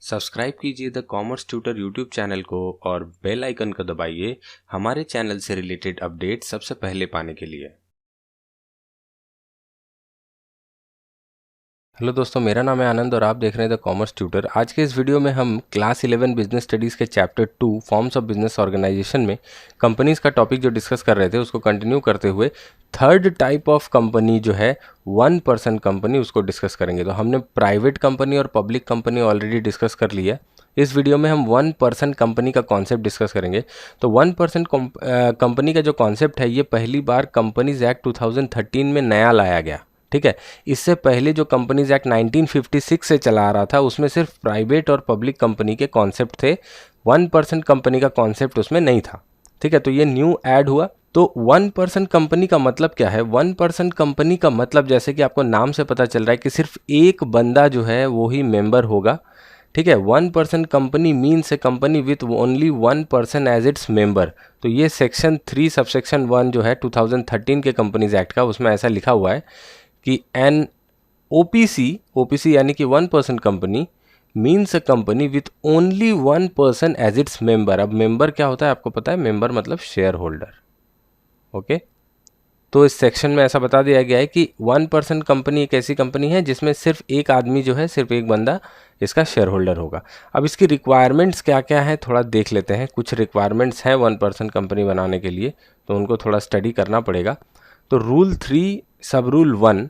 Subscribe कीजिए the commerce tutor YouTube channel को और बेल आइकन को दबाइए हमारे चैनल से रिलेटेड अपडेट सबसे पहले पाने के लिए। हेलो दोस्तों, मेरा नाम है आनंद और आप देख रहे हैं द कॉमर्स ट्यूटर। आज के इस वीडियो में हम क्लास 11 बिजनेस स्टडीज़ के chapter 2 forms of business organisation में कंपनीज़ का टॉपिक जो डिस्कस कर रहे थे उसको कंटिन्यू करते हुए थर्ड टाइप ऑफ कंपनी जो है 1% कंपनी, उसको डिस्कस करेंगे। तो हमने प्राइवेट कंपनी और पब्लिक कंपनी ऑलरेडी डिस्कस कर लिया। इस वीडियो में हम 1% कंपनी का कॉन्सेप्ट डिस्कस करेंगे। तो 1% कंपनी का जो कॉन्सेप्ट है ये पहली बार कंपनीज एक्ट 2013 में नया लाया गया। ठीक है, इससे पहले जो कंपनीज एक्ट 1956 से चला आ रहा था उसमें सिर्फ प्राइवेट और पब्लिक कंपनी के कॉन्सेप्ट थे, 1% कंपनी का कॉन्सेप्ट उसमें नहीं था। ठीक है, तो ये न्यू ऐड हुआ। तो 1% कंपनी का मतलब क्या है? 1% कंपनी का मतलब, जैसे कि आपको नाम से पता चल रहा है कि सिर्फ एक बंदा जो है वो ही मेंबर होगा। ठीक है, 1% company means a company with only 1% as its member. तो ये सेक्शन 3 सबसेक्शन 1 जो है 2013 के कंपनीज एक्ट का, उसमें ऐसा लिखा हुआ है कि एन ओपीसी यानी कि 1% company means a company with only 1% as its member. अब मेंबर क्या होता है आपको पता है? मेंबर मतलब शेयर होल्डर। ओके, तो इस सेक्शन में ऐसा बता दिया गया है कि 1% कंपनी एक ऐसी कंपनी है जिसमें सिर्फ एक आदमी जो है, सिर्फ एक बंदा इसका शेयर होल्डर होगा। अब इसकी रिक्वायरमेंट्स क्या क्या है थोड़ा देख लेते हैं। कुछ रिक्वायरमेंट्स हैं 1% कंपनी बनाने के लिए, तो उनको थोड़ा स्टडी करना पड़ेगा। तो रूल 3 सब रूल 1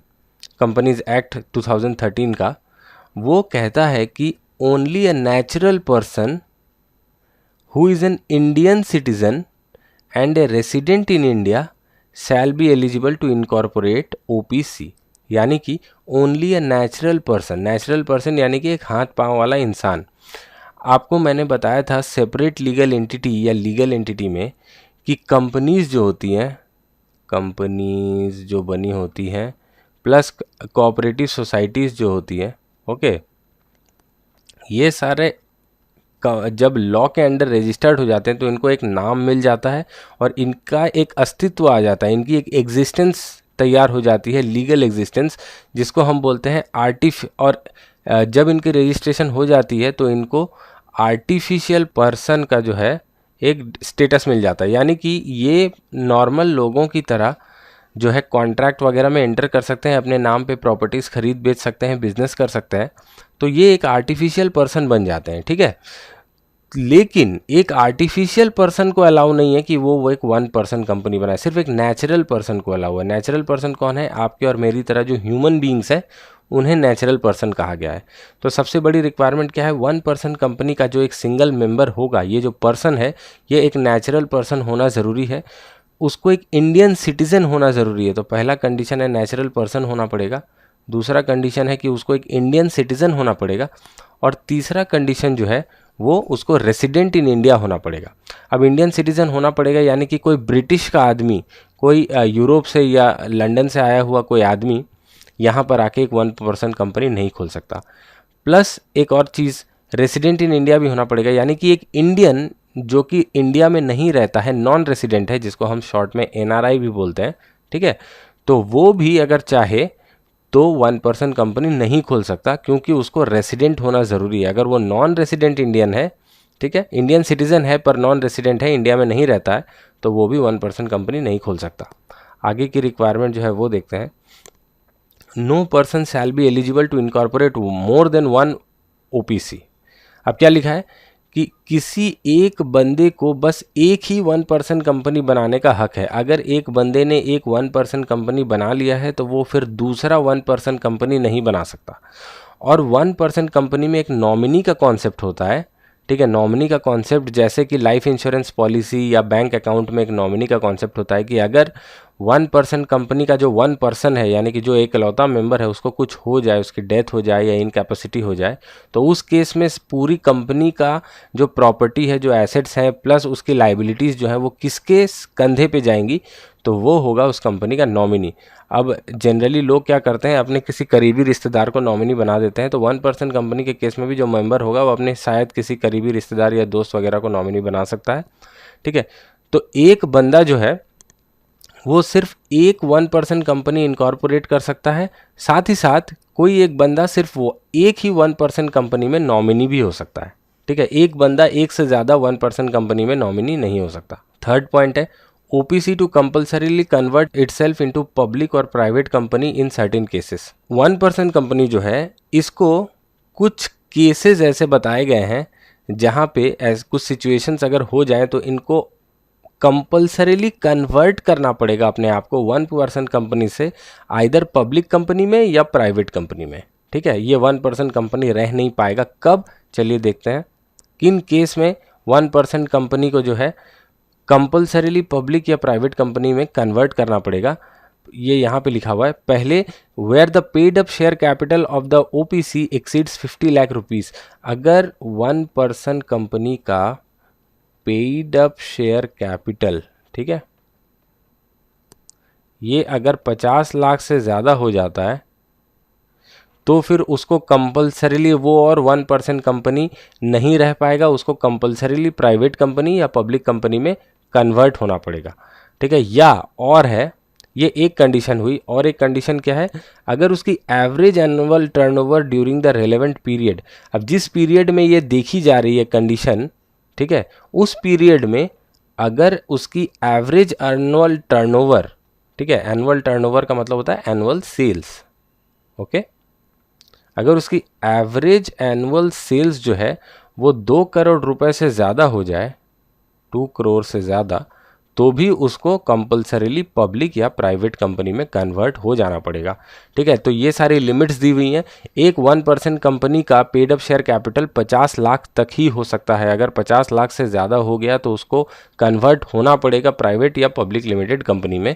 कंपनीज एक्ट 2013 का वो कहता है कि only a natural person who is an Indian citizen and a resident in India shall be eligible to incorporate OPC. यानी कि ओनली अ नेचुरल पर्सन यानी कि एक हाथ पांव वाला इंसान। आपको मैंने बताया था सेपरेट लीगल एंटिटी या लीगल एंटिटी में कि कंपनीज जो होती हैं, कंपनीज जो बनी होती हैं प्लस कोऑपरेटिव सोसाइटीज़ जो होती हैं, ओके, ये सारे जब लॉ के अंडर रजिस्टर्ड हो जाते हैं तो इनको एक नाम मिल जाता है और इनका एक अस्तित्व आ जाता है, इनकी एक एग्जिस्टेंस तैयार हो जाती है, लीगल एग्जिस्टेंस, जिसको हम बोलते हैं और जब इनकी रजिस्ट्रेशन हो जाती है तो इनको आर्टिफिशियल पर्सन का जो है एक स्टेटस मिल जाता है। यानी कि ये नॉर्मल लोगों की तरह जो है कॉन्ट्रैक्ट वगैरह में एंटर कर सकते हैं, अपने नाम पे प्रॉपर्टीज़ खरीद बेच सकते हैं, बिजनेस कर सकते हैं, तो ये एक आर्टिफिशियल पर्सन बन जाते हैं। ठीक है, लेकिन एक आर्टिफिशियल पर्सन को अलाउ नहीं है कि वो एक 1% कंपनी बनाए, सिर्फ एक नेचुरल पर्सन को अलाउ है। नेचुरल पर्सन कौन है? आपके और मेरी तरह जो ह्यूमन बींग्स है उन्हें नेचुरल पर्सन कहा गया है। तो सबसे बड़ी रिक्वायरमेंट क्या है? 1% कंपनी का जो एक सिंगल मेंबर होगा, ये जो पर्सन है ये एक नेचुरल पर्सन होना ज़रूरी है, उसको एक इंडियन सिटीज़न होना ज़रूरी है। तो पहला कंडीशन है नेचुरल पर्सन होना पड़ेगा, दूसरा कंडीशन है कि उसको एक इंडियन सिटीज़न होना पड़ेगा, और तीसरा कंडीशन जो है वो उसको रेसिडेंट इन इंडिया होना पड़ेगा। अब इंडियन सिटीज़न होना पड़ेगा यानी कि कोई ब्रिटिश का आदमी, कोई यूरोप से या लंदन से आया हुआ कोई आदमी यहाँ पर आके एक 1% कंपनी नहीं खोल सकता। प्लस एक और चीज़, रेसिडेंट इन इंडिया भी होना पड़ेगा, यानी कि एक इंडियन जो कि इंडिया में नहीं रहता है, नॉन रेसिडेंट है, जिसको हम शॉर्ट में एनआरआई भी बोलते हैं। ठीक है, तो वो भी अगर चाहे तो 1% कंपनी नहीं खोल सकता, क्योंकि उसको रेसिडेंट होना ज़रूरी है। अगर वो नॉन रेसिडेंट इंडियन है, ठीक है, इंडियन सिटीज़न है पर नॉन रेसिडेंट है, इंडिया में नहीं रहता है, तो वो भी 1% कंपनी नहीं खोल सकता। आगे की रिक्वायरमेंट जो है वो देखते हैं। No person shall be eligible to incorporate more than 1 OPC. अब क्या लिखा है कि किसी एक बंदे को बस एक ही 1% कंपनी बनाने का हक है। अगर एक बंदे ने एक 1% कंपनी बना लिया है तो वो फिर दूसरा 1% कंपनी नहीं बना सकता। और 1% कंपनी में एक नॉमिनी का कॉन्सेप्ट होता है। ठीक है, नॉमिनी का कॉन्सेप्ट जैसे कि लाइफ इंश्योरेंस पॉलिसी या बैंक अकाउंट में एक नॉमिनी का कॉन्सेप्ट होता है कि अगर 1% कंपनी का जो 1% है, यानी कि जो एकलौता मेंबर है, उसको कुछ हो जाए, उसकी डेथ हो जाए या इनकैपेसिटी हो जाए, तो उस केस में पूरी कंपनी का जो प्रॉपर्टी है, जो एसेट्स हैं प्लस उसकी लाइबिलिटीज़ जो है वो किसके कंधे पे जाएंगी? तो वो होगा उस कंपनी का नॉमिनी। अब जनरली लोग क्या करते हैं, अपने किसी करीबी रिश्तेदार को नॉमिनी बना देते हैं। तो 1% कंपनी के केस में भी जो मेंबर होगा वो अपने शायद किसी करीबी रिश्तेदार या दोस्त वगैरह को नॉमिनी बना सकता है। ठीक है, तो एक बंदा जो है वो सिर्फ एक 1% कंपनी इनकॉर्पोरेट कर सकता है, साथ ही साथ कोई एक बंदा सिर्फ वो एक ही 1% कंपनी में नॉमिनी भी हो सकता है, ठीक है। एक बंदा एक से ज़्यादा 1% कंपनी में नॉमिनी नहीं हो सकता। थर्ड पॉइंट है OPC to compulsorily convert itself into public और private company in certain cases. 1% company जो है इसको कुछ केसेस ऐसे बताए गए हैं जहाँ पे कुछ सिचुएशंस अगर हो जाए तो इनको कंपल्सरीली कन्वर्ट करना पड़ेगा अपने आप को 1% कंपनी से आइदर पब्लिक कंपनी में या प्राइवेट कंपनी में, ठीक है। ये 1% कंपनी रह नहीं पाएगा। कब, चलिए देखते हैं किन केस में 1% कंपनी को जो है कंपल्सरीली पब्लिक या प्राइवेट कंपनी में कन्वर्ट करना पड़ेगा। ये यहाँ पे लिखा हुआ है। पहले, where the paid up share capital of the OPC exceeds 50 lakh rupees. अगर 1% कंपनी का पेड अप शेयर कैपिटल, ठीक है, ये अगर 50 लाख से ज़्यादा हो जाता है तो फिर उसको कंपल्सरीली वो और 1% कंपनी नहीं रह पाएगा, उसको कंपल्सरीली प्राइवेट कंपनी या पब्लिक कंपनी में कन्वर्ट होना पड़ेगा, ठीक है। या और है, ये एक कंडीशन हुई, और एक कंडीशन क्या है, अगर उसकी average annual turnover during the relevant period. अब जिस पीरियड में ये देखी जा रही है कंडीशन, ठीक है, उस पीरियड में अगर उसकी एवरेज एनुअल टर्नओवर, ठीक है, एनुअल टर्नओवर का मतलब होता है एनुअल सेल्स, ओके, अगर उसकी एवरेज एनुअल सेल्स जो है वो 2 करोड़ रुपए से ज़्यादा हो जाए, 2 करोड़ से ज़्यादा, तो भी उसको कंपल्सरीली पब्लिक या प्राइवेट कंपनी में कन्वर्ट हो जाना पड़ेगा, ठीक है। तो ये सारी लिमिट्स दी हुई हैं। एक 1% कंपनी का paid up share capital 50 lakh तक ही हो सकता है। अगर 50 लाख से ज़्यादा हो गया तो उसको कन्वर्ट होना पड़ेगा प्राइवेट या पब्लिक लिमिटेड कंपनी में।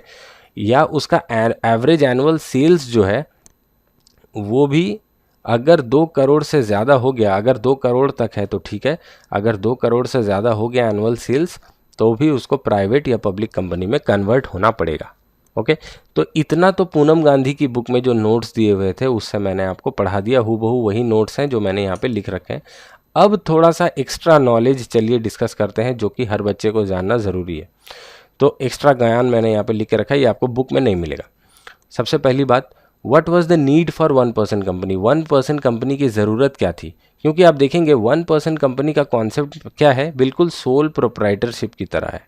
या उसका एवरेज एनुअल सेल्स जो है वो भी अगर 2 करोड़ से ज़्यादा हो गया, अगर 2 करोड़ तक है तो ठीक है, अगर 2 करोड़ से ज़्यादा हो गया एनुअल सेल्स तो भी उसको प्राइवेट या पब्लिक कंपनी में कन्वर्ट होना पड़ेगा, ओके। तो इतना तो पूनम गांधी की बुक में जो नोट्स दिए हुए थे उससे मैंने आपको पढ़ा दिया, हूबहू वही नोट्स हैं जो मैंने यहाँ पे लिख रखे हैं। अब थोड़ा सा एक्स्ट्रा नॉलेज चलिए डिस्कस करते हैं जो कि हर बच्चे को जानना ज़रूरी है। तो एक्स्ट्रा ज्ञान मैंने यहाँ पे लिख के रखा है, ये आपको बुक में नहीं मिलेगा। सबसे पहली बात, what was the need for 1% company. 1% company की ज़रूरत क्या थी? क्योंकि आप देखेंगे 1% कंपनी का कॉन्सेप्ट क्या है, बिल्कुल सोल प्रोप्राइटरशिप की तरह है,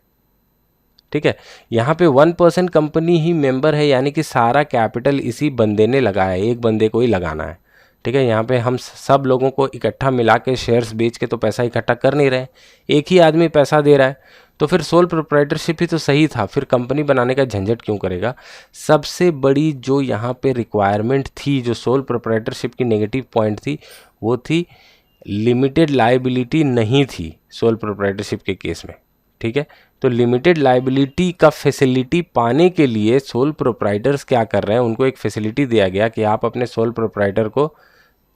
ठीक है। यहाँ पे 1% कंपनी ही मेंबर है, यानी कि सारा कैपिटल इसी बंदे ने लगाया है, एक बंदे को ही लगाना है, ठीक है। यहाँ पे हम सब लोगों को इकट्ठा मिला के शेयर्स बेच के तो पैसा इकट्ठा कर नहीं रहे, एक ही आदमी पैसा दे रहा है। तो फिर सोल प्रोप्राइटरशिप ही तो सही था, फिर कंपनी बनाने का झंझट क्यों करेगा। सबसे बड़ी जो यहाँ पे रिक्वायरमेंट थी, जो सोल प्रोप्राइटरशिप की नेगेटिव पॉइंट थी, वो थी लिमिटेड लायबिलिटी नहीं थी सोल प्रोप्राइटरशिप के केस में, ठीक है। तो लिमिटेड लायबिलिटी का फैसिलिटी पाने के लिए सोल प्रोप्राइटर्स क्या कर रहे हैं, उनको एक फैसिलिटी दिया गया कि आप अपने सोल प्रोप्राइटर को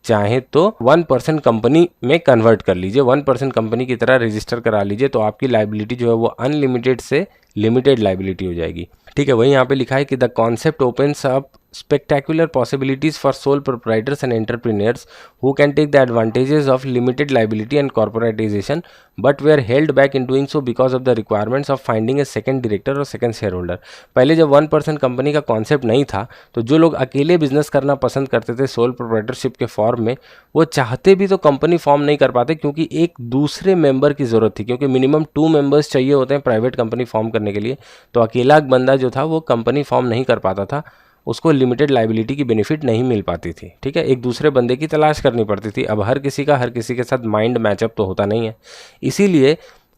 चाहे तो 1% कंपनी में कन्वर्ट कर लीजिए, 1% कंपनी की तरह रजिस्टर करा लीजिए, तो आपकी लायबिलिटी जो है वो अनलिमिटेड से लिमिटेड लायबिलिटी हो जाएगी, ठीक है। वहीं यहाँ पे लिखा है कि the concept opens up spectacular possibilities for sole proprietors and entrepreneurs who can take the advantages of limited liability and corporatization but were held back in doing so because of the requirements of finding a second director or second shareholder। पहले जब 1% company का concept नहीं था तो जो लोग अकेले business करना पसंद करते थे सोल प्रोप्राइटरशिप के फॉर्म में, वो चाहते भी तो कंपनी फॉर्म नहीं कर पाते क्योंकि एक दूसरे मेंबर की ज़रूरत थी, क्योंकि मिनिमम 2 मेंबर्स चाहिए होते हैं प्राइवेट कंपनी फॉर्म करने के लिए। तो अकेला बंदा जो था वो कंपनी फॉर्म नहीं कर पाता था, उसको लिमिटेड लायबिलिटी की बेनिफिट नहीं मिल पाती थी, ठीक है। एक दूसरे बंदे की तलाश करनी पड़ती थी। अब हर किसी के साथ माइंड मैचअप तो होता नहीं है, इसीलिए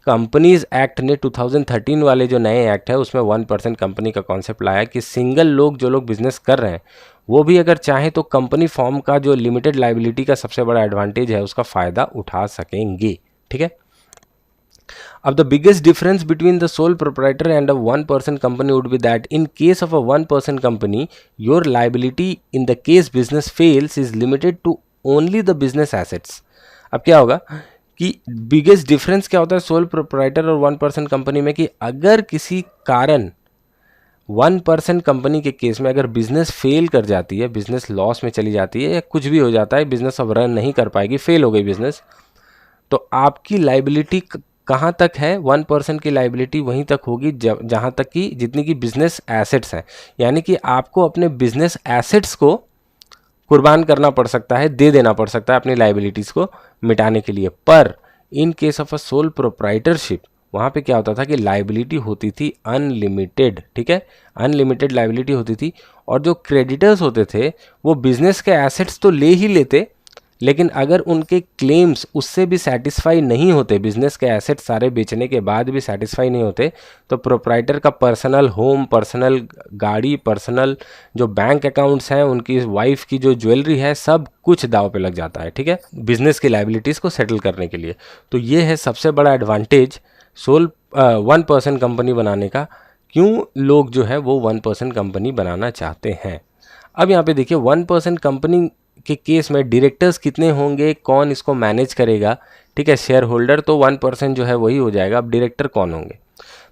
कंपनीज एक्ट ने 2013 वाले जो नए एक्ट है उसमें 1% कंपनी का कॉन्सेप्ट लाया कि सिंगल लोग जो लोग बिजनेस कर रहे हैं वो भी अगर चाहें तो कंपनी फॉर्म का जो लिमिटेड लायबिलिटी का सबसे बड़ा एडवांटेज है उसका फ़ायदा उठा सकेंगे, ठीक है। अब the biggest difference between the sole proprietor and a 1% company would be that in case of a 1% company, your liability in the case business fails is limited to only the business assets। अब क्या होगा कि biggest difference क्या होता है sole proprietor और 1% company में, कि अगर किसी कारण 1% कंपनी के केस में अगर बिजनेस फेल कर जाती है, बिजनेस लॉस में चली जाती है या कुछ भी हो जाता है, बिजनेस अब रन नहीं कर पाएगी, फेल हो गई बिजनेस, तो आपकी लाइबिलिटी कहाँ तक है, 1% की लाइबिलिटी वहीं तक होगी जहाँ तक कि जितनी की बिजनेस एसेट्स हैं। यानी कि आपको अपने बिजनेस एसेट्स को कुर्बान करना पड़ सकता है, दे देना पड़ सकता है अपनी लाइबिलिटीज़ को मिटाने के लिए। पर in case of a sole proprietorship वहाँ पे क्या होता था कि लाइबिलिटी होती थी अनलिमिटेड, ठीक है, अनलिमिटेड लाइबिलिटी होती थी। और जो क्रेडिटर्स होते थे वो बिजनेस के एसेट्स तो ले ही लेते, लेकिन अगर उनके क्लेम्स उससे भी सेटिस्फाई नहीं होते, बिजनेस के एसेट सारे बेचने के बाद भी सेटिस्फाई नहीं होते, तो प्रोप्राइटर का पर्सनल होम, पर्सनल गाड़ी, पर्सनल जो बैंक अकाउंट्स हैं, उनकी वाइफ की जो ज्वेलरी है, सब कुछ दाव पे लग जाता है, ठीक है, बिजनेस की लाइबिलिटीज़ को सेटल करने के लिए। तो ये है सबसे बड़ा एडवांटेज सोल 1% कंपनी बनाने का। क्यों लोग जो है वो 1% कंपनी बनाना चाहते हैं। अब यहाँ पे देखिए 1% कंपनी के केस में डायरेक्टर्स कितने होंगे, कौन इसको मैनेज करेगा, ठीक है। शेयर होल्डर तो 1% जो है वही हो जाएगा, अब डायरेक्टर कौन होंगे।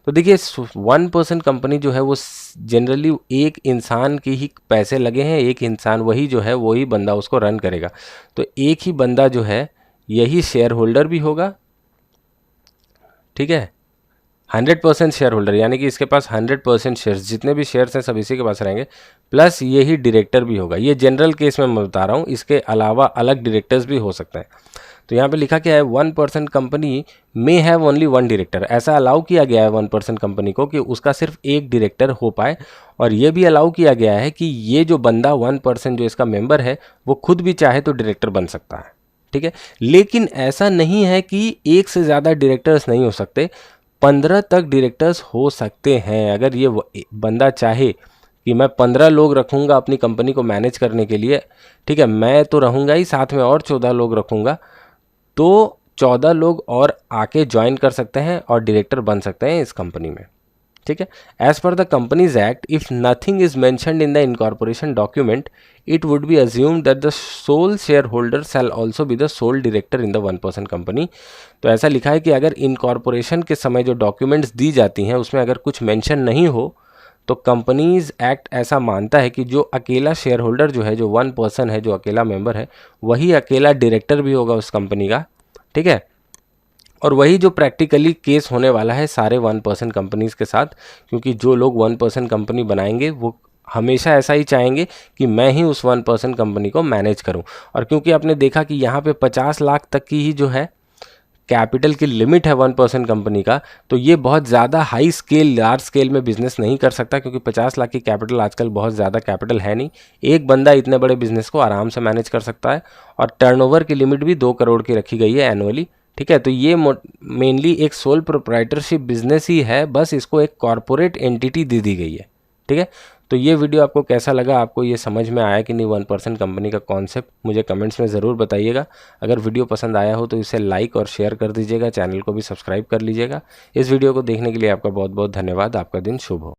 तो देखिए 1% कंपनी जो है वो जनरली एक इंसान के ही पैसे लगे हैं, एक इंसान वही जो है वही बंदा उसको रन करेगा। तो एक ही बंदा जो है यही शेयर होल्डर भी होगा, ठीक है, 100% शेयर होल्डर, यानी कि इसके पास 100% शेयर्स, जितने भी शेयर्स हैं सब इसी के पास रहेंगे, प्लस यही डायरेक्टर भी होगा। ये जनरल केस में मैं बता रहा हूँ, इसके अलावा अलग डायरेक्टर्स भी हो सकते हैं। तो यहाँ पे लिखा क्या है, 1% कंपनी में हैव ओनली 1 डायरेक्टर। ऐसा अलाउ किया गया है 1% कंपनी को कि उसका सिर्फ एक डायरेक्टर हो पाए, और ये भी अलाउ किया गया है कि ये जो बंदा 1% जो इसका मेंबर है वो खुद भी चाहे तो डायरेक्टर बन सकता है, ठीक है। लेकिन ऐसा नहीं है कि एक से ज़्यादा डायरेक्टर्स नहीं हो सकते, 15 तक डायरेक्टर्स हो सकते हैं। अगर ये बंदा चाहे कि मैं 15 लोग रखूँगा अपनी कंपनी को मैनेज करने के लिए, ठीक है, मैं तो रहूँगा ही, साथ में और 14 लोग रखूँगा, तो 14 लोग और आके ज्वाइन कर सकते हैं और डायरेक्टर बन सकते हैं इस कंपनी में, ठीक है। As per the Companies Act, if nothing is mentioned in the incorporation document, it would be assumed that the sole shareholder shall also be the sole director in the 1% company. तो ऐसा लिखा है कि अगर incorporation के समय जो documents दी जाती हैं उसमें अगर कुछ मेंशन नहीं हो, तो कंपनीज एक्ट ऐसा मानता है कि जो अकेला शेयर होल्डर जो है, जो 1% है, जो अकेला मेंबर है, वही अकेला डायरेक्टर भी होगा उस कंपनी का, ठीक है। और वही जो प्रैक्टिकली केस होने वाला है सारे 1% कंपनीज के साथ, क्योंकि जो लोग 1% कंपनी बनाएंगे वो हमेशा ऐसा ही चाहेंगे कि मैं ही उस 1% कंपनी को मैनेज करूं। और क्योंकि आपने देखा कि यहाँ पे 50 लाख तक की ही जो है कैपिटल की लिमिट है 1% कंपनी का, तो ये बहुत ज़्यादा हाई स्केल, लार्ज स्केल में बिजनेस नहीं कर सकता, क्योंकि 50 लाख की कैपिटल आजकल बहुत ज़्यादा कैपिटल है नहीं। एक बंदा इतने बड़े बिजनेस को आराम से मैनेज कर सकता है, और टर्नओवर की लिमिट भी 2 करोड़ की रखी गई है एनुअली, ठीक है। तो ये मेनली एक सोल प्रोप्राइटरशिप बिजनेस ही है, बस इसको एक कॉर्पोरेट एंटिटी दे दी गई है, ठीक है। तो ये वीडियो आपको कैसा लगा, आपको ये समझ में आया कि नहीं 1% कंपनी का कॉन्सेप्ट, मुझे कमेंट्स में ज़रूर बताइएगा। अगर वीडियो पसंद आया हो तो इसे लाइक और शेयर कर दीजिएगा, चैनल को भी सब्सक्राइब कर लीजिएगा। इस वीडियो को देखने के लिए आपका बहुत बहुत धन्यवाद। आपका दिन शुभ हो।